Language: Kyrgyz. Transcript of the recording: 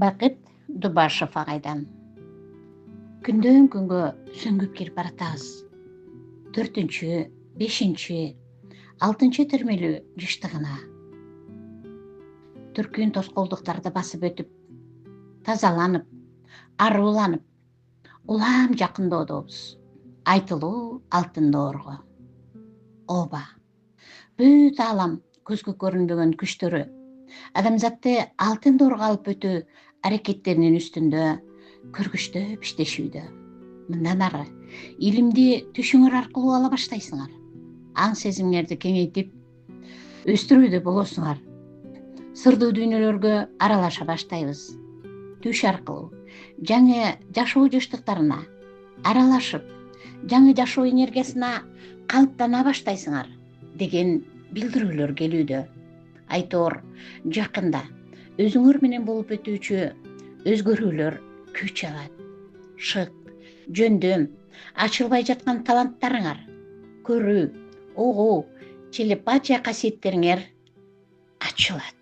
Бакыт Дубашев агайдан. Күндөн күнгө сөңгүп кирип баратабыз. 4-чү, 5-чи, 6-чы термелүү жыштыгына. Түркүн тоскоолдуктарды басып өтүп, тазаланып, арууланып, улам жакынdoодобуз. Айтылуу алтын доорго. Оба. Бүт аалам көзгө көрүнбөгөн күчтөрү адамзатты алтын доорго алып өтүү аракеттеринин үстүндө көргүчтөп иштешүүдө. Мындан ары илимди түшүңөр аркылуу ала баштайсыңар. Аң сезимиңерди кеңейтип, өстүрүүгө болосуңар. Сырдуу дүйнөлөргө аралаша баштайбыз. Түш аркылуу жаңы жашоо жыштыктарына аралашып, жаңы жашоо энергиясына калыптана баштайсыңар деген билдирүүлөр келүүдө. Айтор жакында өзүңөр менен болуп өтүүчү өзгөрүүлөр күч алат. Шык, жөндөм, ачылбай жаткан таланттарыңар, көрүү, угуу, телепатия касиеттериңер ачылат.